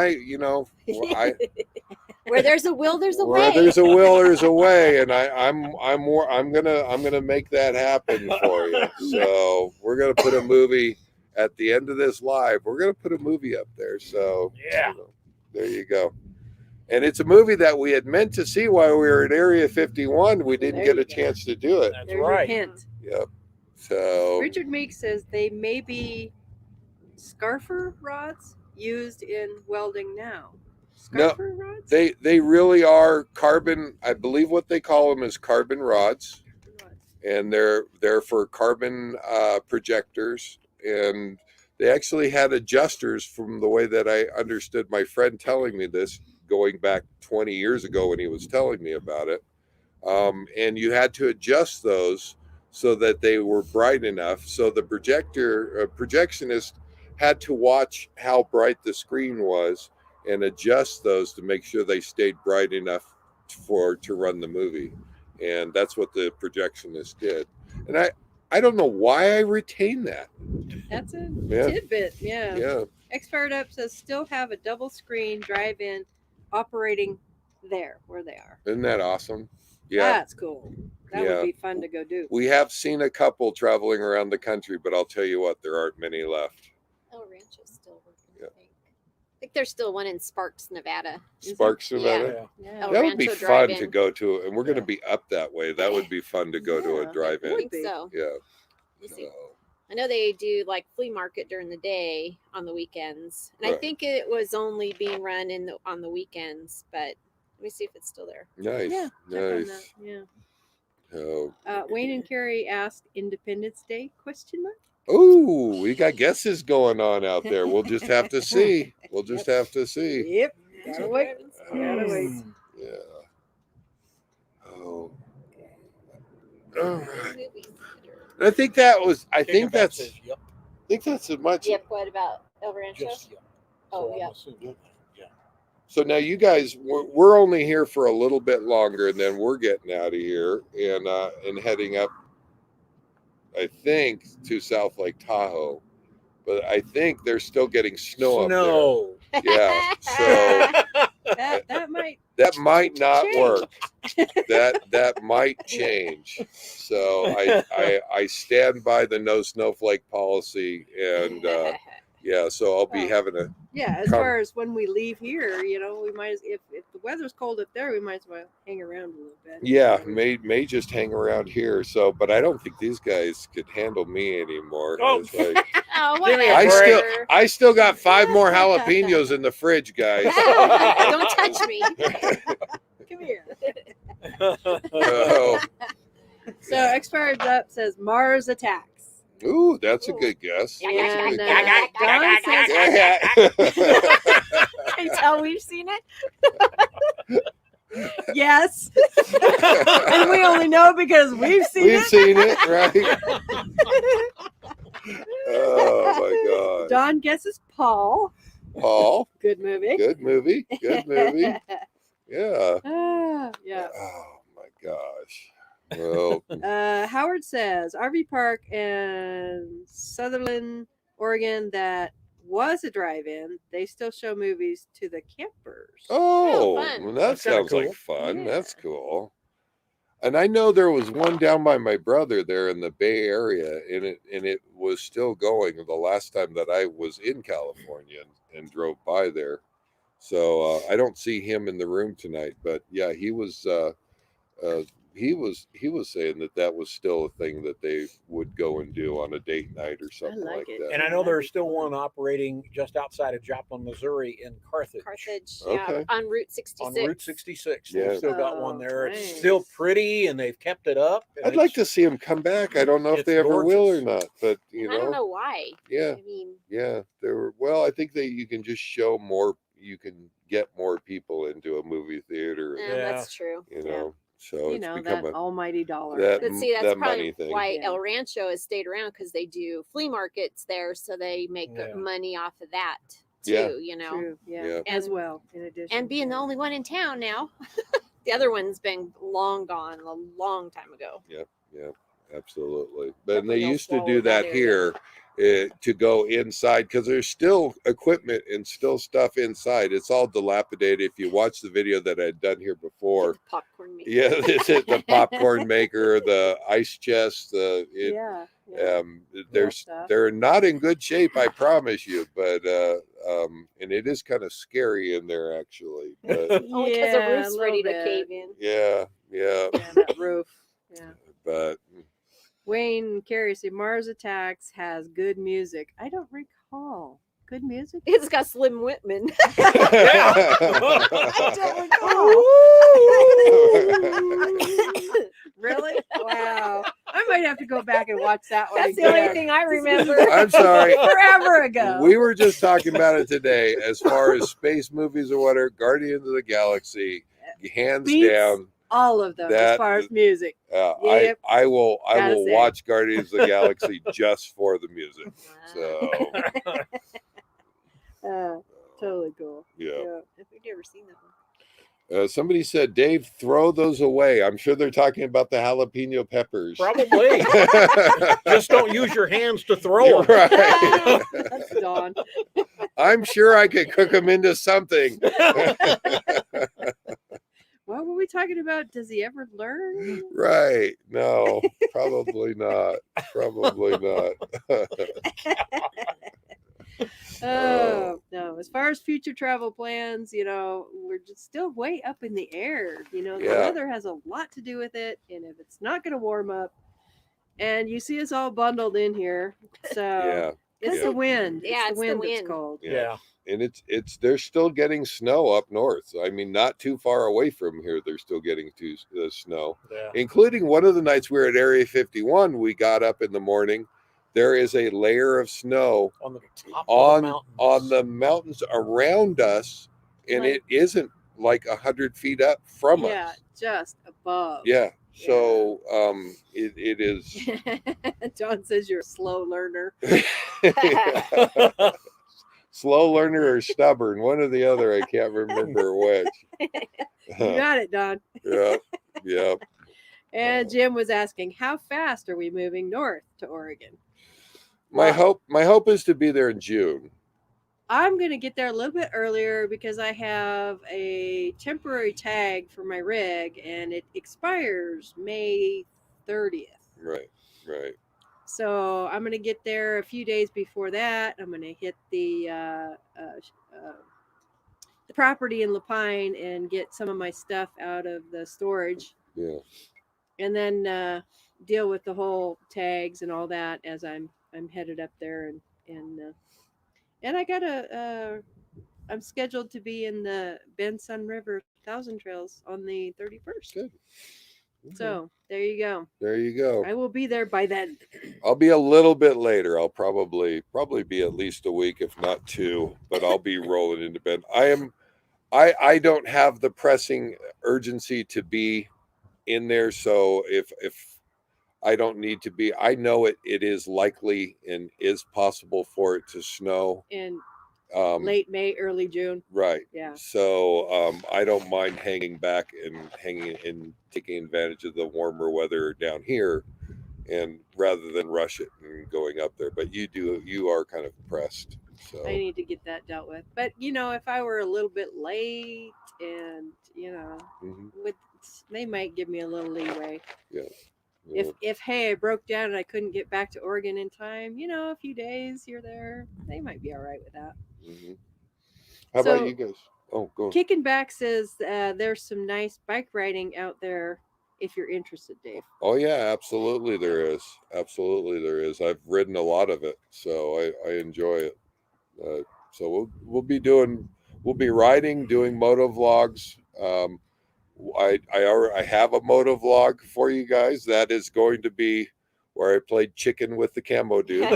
Where there's a will, there's a where way. there's a will, there's a way, and I'm gonna make that happen for you. So we're gonna put a movie at the end of this live. We're gonna put a movie up there. So Yeah. there you go. And it's a movie that we had meant to see while we were at Area 51. We didn't There get you a go. chance to do it. That's There's your right. hint. Yep. So Richard Meek says they may be scarfer rods used in welding now. No, Scarfer rods? they really are carbon. I believe what they call them is carbon rods, and they're for carbon projectors. And they actually had adjusters, from the way that I understood my friend telling me this, going back 20 years ago when he was telling me about it. And you had to adjust those so that they were bright enough. So the projectionist had to watch how bright the screen was and adjust those to make sure they stayed bright enough to run the movie. And that's what the projectionist did. And I don't know why I retain that. That's a Yeah. tidbit. Yeah. Yeah. X Fired Up says still have a double screen drive-in operating there where they are. Isn't that awesome? Yeah. That's cool. That Yeah. would be fun to go do. We have seen a couple traveling around the country, but I'll tell you what, there aren't many left. El Rancho's still working, Yeah. I think there's still one in Sparks, Nevada. Sparks, Nevada. Yeah. El That would be Rancho fun Drive-In. to go to, and we're going to be up that way. That would be fun to go to Yeah, a drive-in. I think so. Yeah. Let me see. So, I know they do like flea market during the day on the weekends, and I Right. think it was only being run on the weekends. But let me see if it's still there. nice. Yeah. Check on that. Nice. Yeah. So, Wayne and Carrie asked Independence Day ? oh, we got guesses going on out there. We'll just have to see. We'll just have to see. Yep. Gotta wait. Gotta wait. Yeah. Oh. All right. I think that was. I think that's. Says, yep. I think that's as much. Yep. What about El Rancho? Just yep. Oh, I'm yeah. assuming- yeah. So now you guys, we're only here for a little bit longer, and then we're getting out of here and heading up, I think, to South Lake Tahoe. But I think they're still getting snow up Snow. there. Yeah. So that might not change. work. That might change. So I stand by the no snowflake policy, and yeah. So I'll be having a Yeah, as far as when we leave here, we might, if the weather's cold up there, we might as well hang around a little bit. yeah, may just hang around here. So, but I don't think these guys could handle me anymore. Oh. It's like, Oh, Give me a whatever. I still got 5 more jalapenos in the fridge, guys. Don't touch me. Come here. Oh, So Expired Up says Mars Attacks. ooh, that's a good guess. And That's a Don good says guess. Can you tell we've seen it? yes. And we only know because we've seen We've it. seen it, right? Oh my God. Don guesses Paul. Paul, Good movie. good movie. Good movie. Yeah. Yeah. Oh my gosh. Well, Howard says RV Park in Sutherland, Oregon, that was a drive-in. They still show movies to the campers. oh, fun. well, that That's kinda sounds like cool. fun. Yeah. That's cool. And I know there was one down by my brother there in the Bay Area, and it was still going the last time that I was in California and drove by there. So I don't see him in the room tonight, but yeah, he was saying that was still a thing that they would go and do on a date night or something like like it. that. And I know there's still one operating just outside of Joplin, Missouri in Carthage. Carthage, Okay. yeah, on Route 66. On Route 66. Yeah. They've still got one Oh, there. It's nice. still pretty and they've kept it up. and I'd like it's- to see him come back. I don't know if It's they ever will or gorgeous. not, but I don't know why. yeah, I mean, yeah. Well, I think that you can just show more. You can get more people into a movie theater. Yeah. that's true. You know, so it's become that a almighty dollar. that, But see, that's that probably money thing. why Yeah. El Rancho has stayed around, because they do flea markets there, so they make Yeah. money off of that too. Yeah. You know, True. Yeah. Yeah. As well, in addition. and being the only one in town now, the other one's been long gone a long time ago. Yeah, absolutely. But Definitely they don't used to swallow do that that area. here to go inside because there's still equipment and still stuff inside. It's all dilapidated. If you watch the video that I'd done here before, The popcorn maker. yeah, this is the popcorn maker, the ice chest, yeah. stuff. they're not in good shape, I promise you. But and it is kind of scary in there actually. But Only because the roof's ready to cave in. yeah. Yeah, that roof. Yeah. But Wayne and Carrie say Mars Attacks has good music. I don't recall. Good music? It's got Slim Whitman. Really? Wow. I might have to go back and watch that one. That's the only again. thing I remember. I'm sorry. Forever ago. We were just talking about it today as far as space movies or whatever. Guardians of the Galaxy, hands Beats down. all of them That as far as music. Yep. I will Gotta say. watch Guardians of the Galaxy just for the music. So Totally cool. yeah. I've never seen that one. Somebody said, Dave, throw those away. I'm sure they're talking about the jalapeno peppers. Probably. Just don't use your hands to throw them. Right. That's Dawn. I'm sure I could cook them into something. What were we talking about? Does he ever learn? Right. No, probably not. Probably not. Oh no! As far as future travel plans, we're just still way up in the air. The Yeah. weather has a lot to do with it, and if it's not going to warm up, and you see us all bundled in here, so Yeah. it's Yeah. the wind. Yeah, it's the wind that's cold. Yeah. And it's they're still getting snow up north. I mean, not too far away from here, they're still getting snow. Yeah. Including one of the nights we were at Area 51, we got up in the morning. There is a layer of snow On the top on of the mountains. on the mountains around us, and Like- it isn't like 100 feet up from Yeah, us. just above. Yeah. So it is. John says you're a slow learner. slow learner or stubborn, one or the other. I can't remember which. You got it, Don. Yep, yep. And Jim was asking, how fast are we moving north to Oregon? My hope is to be there in June. I'm going to get there a little bit earlier because I have a temporary tag for my rig and it expires May 30th. Right, right. So I'm going to get there a few days before that. I'm going to hit the property in Lapine and get some of my stuff out of the storage. Yeah. And then deal with the whole tags and all that as I'm headed up there and I got I'm scheduled to be in the Bend Sun River Thousand Trails on the 31st. Good. So there you go. There you go. I will be there by then. I'll be a little bit later. I'll probably be at least a week, if not 2, but I'll be rolling into Bend. I don't have the pressing urgency to be in there. So if I don't need to be, I know it is likely and is possible for it to snow in late May, early June. Right. Yeah. So I don't mind hanging back and taking advantage of the warmer weather down here, and rather than rush it and going up there. But you are kind of pressed. So I need to get that dealt with. But if I were a little bit late and they might give me a little leeway. Yeah. If hey, I broke down and I couldn't get back to Oregon in time, a few days here there, they might be all right with that. Mm-hmm. How about you guys? Oh, go. Kicking Back says there's some nice bike riding out there if you're interested, Dave. Oh yeah, absolutely there is. Absolutely there is. I've ridden a lot of it, so I enjoy it. So we'll be riding, doing moto vlogs. I have a moto vlog for you guys. That is going to be where I played chicken with the camo dude.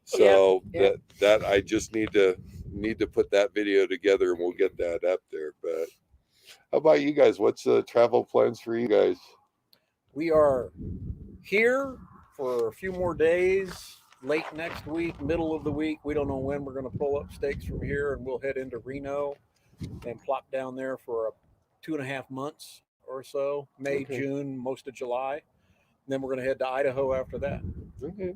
So that I just need to put that video together and we'll get that up there. But how about you guys? What's the travel plans for you guys? We are here for a few more days. Late next week, middle of the week. We don't know when we're going to pull up stakes from here, and we'll head into Reno and plop down there for 2.5 months or so. May, June, most of July. And then we're going to head to Idaho after that. Okay.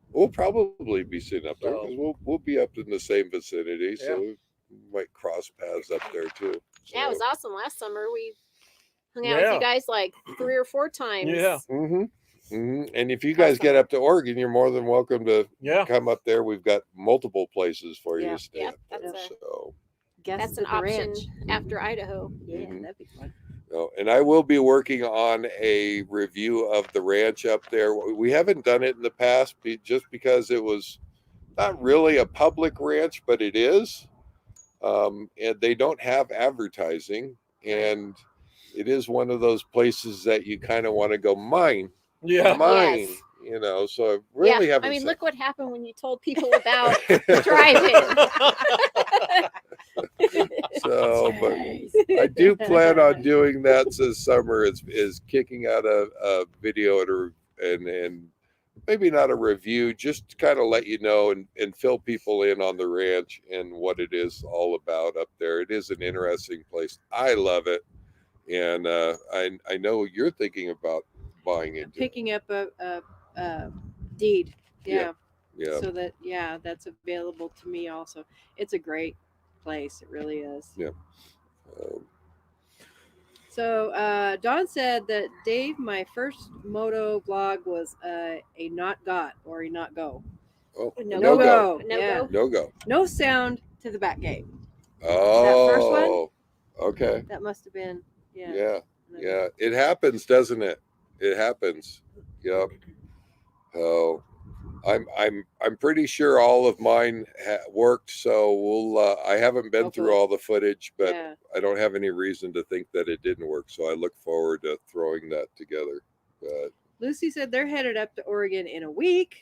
We'll probably be sitting up there because we'll be up in the same vicinity, so we might cross paths up there too. So. Yeah, it was awesome. Last summer we hung out with you guys like 3 or 4 times. Yeah. Mm-hmm. Mm-hmm. And if you guys get up to Oregon, you're more than welcome to come up there. We've got multiple places for you to stay. Yeah, that's an option after Idaho. Yeah, that'd be fun. And I will be working on a review of the ranch up there. We haven't done it in the past just because it was not really a public ranch, but it is. And they don't have advertising. And it is one of those places that you kind of want to go, mine. Mine. Yes. So I really haven't. I mean, look what happened when you told people about drive-in. So, but I do plan on doing that this summer. Is kicking out a video and maybe not a review, just to kind of let you know and fill people in on the ranch and what it is all about up there. It is an interesting place. I love it, and I know you're thinking about buying it, picking up a deed. Yeah. So that's available to me also. It's a great place. It really is. Yeah. So Don said that Dave, my first moto vlog was a not got or a not go. Oh, no go. No go. No sound to the back gate. Oh, that first one. Okay. That must have been. Yeah. It happens, doesn't it? It happens. Yep. So I'm pretty sure all of mine worked. So we'll. I haven't been through all the footage, but I don't have any reason to think that it didn't work. So I look forward to throwing that together. But Lucy said they're headed up to Oregon in a week.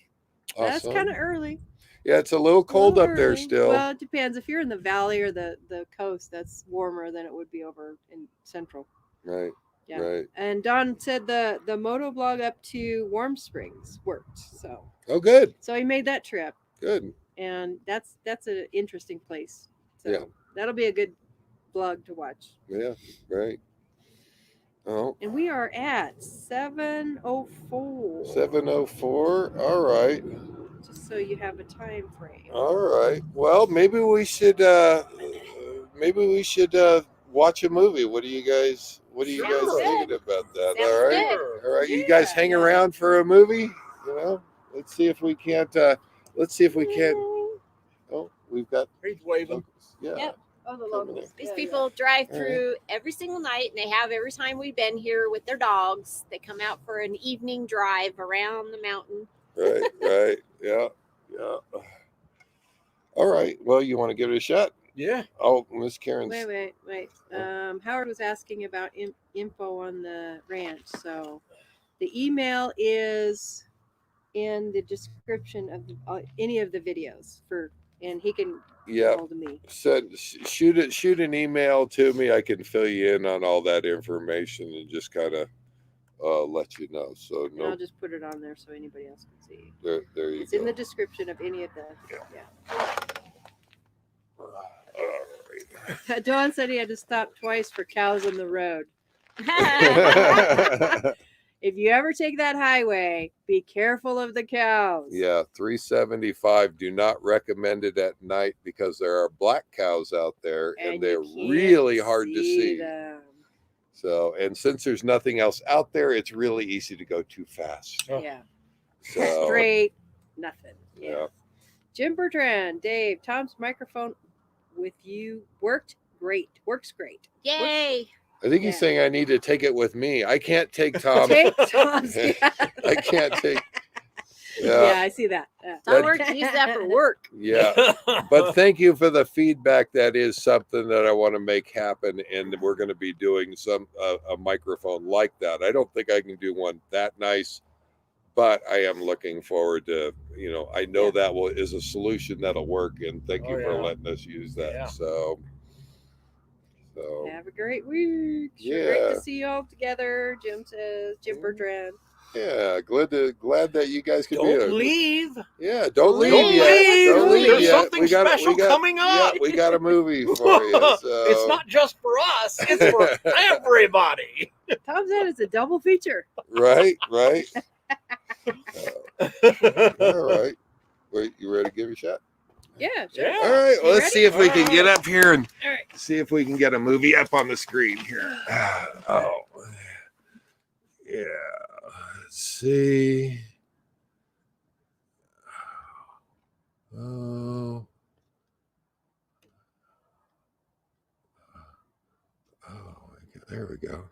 Awesome. That's kind of early. Yeah, it's a little cold up there still. Well, it depends. If you're in the valley or the coast, that's warmer than it would be over in central. Right. Yeah. Right. And Don said the moto blog up to Warm Springs worked. So. Oh, good. So he made that trip. Good. and that's an interesting place. So Yeah. that'll be a good vlog to watch. Yeah, right. Oh, And we are at 7:04. 7:04. All right. Just so you have a time frame. All right. Well, maybe we should watch a movie. What do you guys Sure. thinking about that? Sounds All right. good. All right. You guys hang around for a movie? You know? Let's see if we can't oh, we've got He's waving. locals. Yeah. Yep. Oh, the Coming locals. These Yeah, people drive All through every single night, and they have every time we've been here with their dogs. They come out for an evening drive around the mountain. Right, right. Yeah. Yeah. All right. Well, you want to give it a shot? Yeah. Oh, Miss Karen's Wait. Howard was asking about info on the ranch. So the email is in the description of any of the videos and he can yeah. get hold of me. Shoot an email to me. I can fill you in on all that information and just kind of let you know. So And I'll just put it on there so anybody else can see. there you It's go. in the description of any of the. Yeah. Dawn said he had to stop twice for cows on the road. If you ever take that highway, be careful of the cows. Yeah, 375. Do not recommend it at night because there are black cows out there and you they're can't really hard to see. them. So, and since there's nothing else out there, it's really easy to go too fast. Yeah. So, Straight, nothing. Yeah. yeah. Jim Bertrand, Dave, Tom's microphone with you works great. Yay! I think he's saying I need to take it with me. I can't take Tom. Take Tom's. I can't take. Yeah, I see that. Yeah. Tom works, use that for work. Yeah. But thank you for the feedback. That is something that I want to make happen. And we're going to be doing a microphone like that. I don't think I can do one that nice, but I am looking forward to, I know that is a solution that'll work. And thank you for letting us use that. Yeah. So Have a great week. Yeah. Great to see you all together. Jim says, Jim Bertrand. yeah, glad that you guys could be Don't there. leave. Yeah, don't leave Don't yet. leave. Don't leave There's yet. something special coming up. Yeah, we got a movie for you. So. It's not just for us. It's for everybody. Tom said it's a double feature. Right. All right. Wait, you ready to give it a shot? Yeah, sure. Yeah. All right. Well, let's ready? see if we can get up here and All right. see if we can get a movie up on the screen here. Oh, yeah. Let's see. Oh. There we go.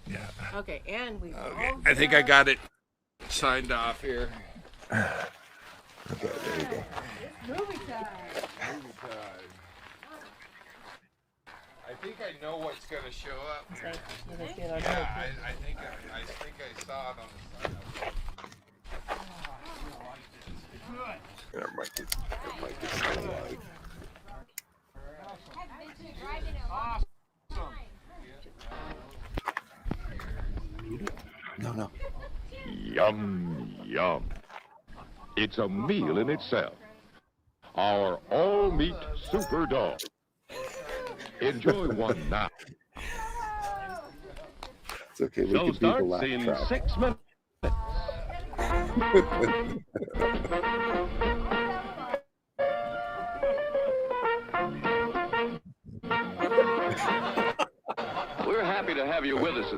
Yeah. Okay, and we. Okay. I think I got it signed off here. Okay, there you go. Movie time. Movie time. I think I know what's going to show up here. Yeah, I think I saw it on the sign. It might get still alive. No. Yum, yum. It's a meal in itself. Our all-meat super dog. Enjoy one now. It's okay. We Show can be the starts laugh in track. 6 minutes. We're happy to have you with us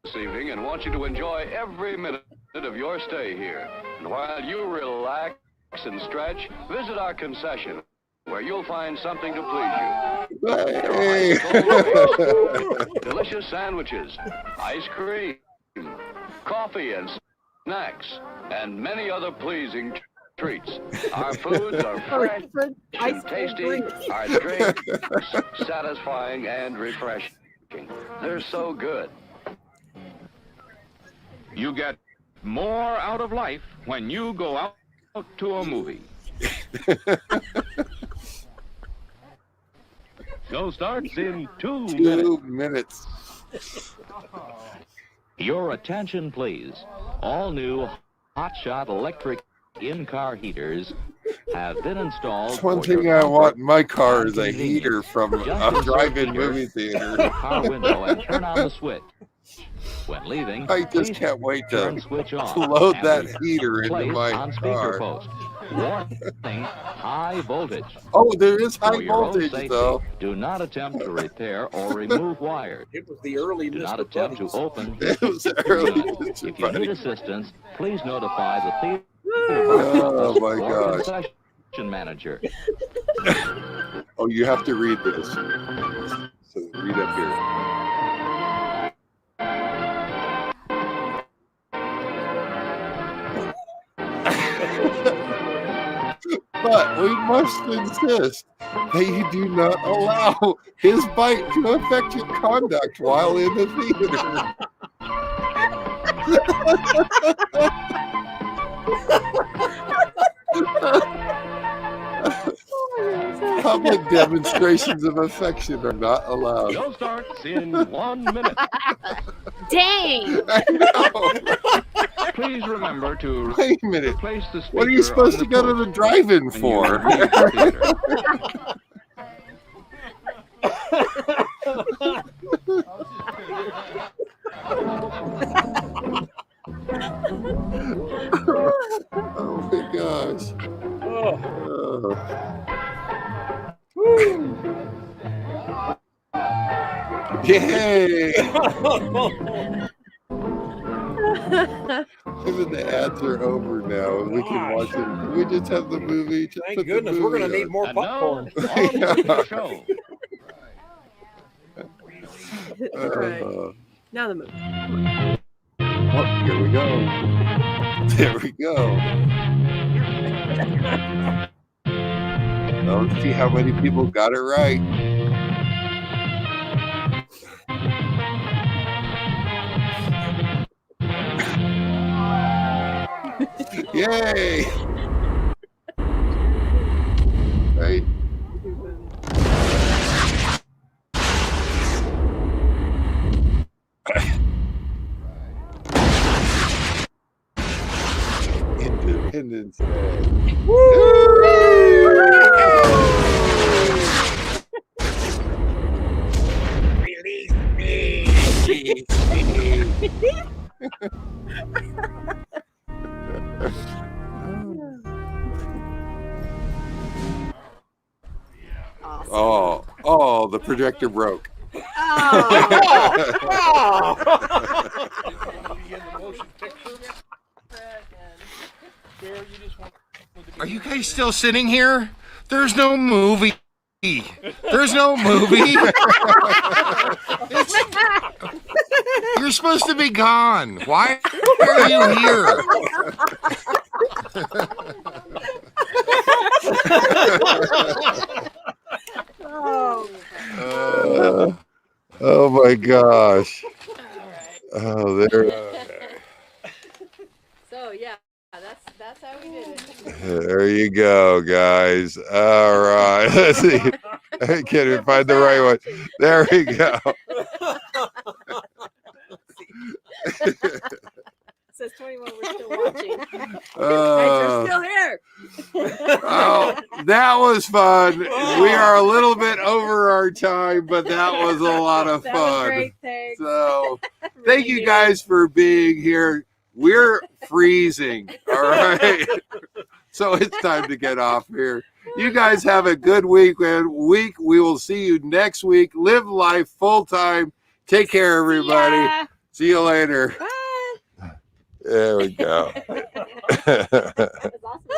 this evening and want you to enjoy every minute of your stay here. And while you relax and stretch, visit our concession where you'll find something to please you. Hey. Delicious sandwiches, ice cream, coffee and snacks, and many other pleasing treats. Our foods are fresh and tasty, our drinks satisfying and refreshing. They're so good. You get more out of life when you go out to a movie. Show starts in 2 minutes. 2 minutes. Your attention, please. All new Hot Shot electric in-car heaters have been installed. That's one for your thing I comfort want in my car and is a convenience. heater from Just a insert drive-in heater movie in the theater. car window and turn on the switch. When leaving, I just please can't wait turn to switch off load and that be heater into placed my on speaker car. post. Warning, high voltage. Oh, there is high For your own voltage safety, though. do not attempt to repair or remove wires. It was the early Do Mr. not attempt to Buddies. open. It was early. If you need assistance, please notify the theater Oh my or gosh. concession manager. Oh, you have to read this. So read up here. But we must insist that you do not allow his bite to affect your conduct while in the theater. Public demonstrations of affection are not allowed. Show starts in 1 minute. Dang! I know. Please remember to Wait a minute. replace the speaker. What are you supposed on to go to the post drive-in when you for? leave the theater. Oh my gosh. Oh. Yay! Even the ads are over now, and we can watch it. We just have the movie. Just Thank put the goodness, we're going to movie need on. more And now, popcorn. on with the show. Right. Now the movie. Oh, here we go. There we go. Now let's see how many people got it right. Yay! Right. Independence Day. Release me. Oh, the projector broke. Are you guys still sitting here? There's no movie. There's no movie. You're supposed to be gone. Why are you here? Oh my gosh. Oh, there. So yeah, that's how we did it. There you go, guys. All right. Let's see. I can't even find the right one. There we go. Says 21, we're still watching. We're still here. Oh, that was fun. We are a little bit over our time, but that was a lot of That fun. was great, thanks. So, thank you guys for being here. We're freezing. All right. So it's time to get off here. You guys have a good week. We will see you next week. Live life full time. Take care, everybody. See you later. Bye. There we go. That's awesome.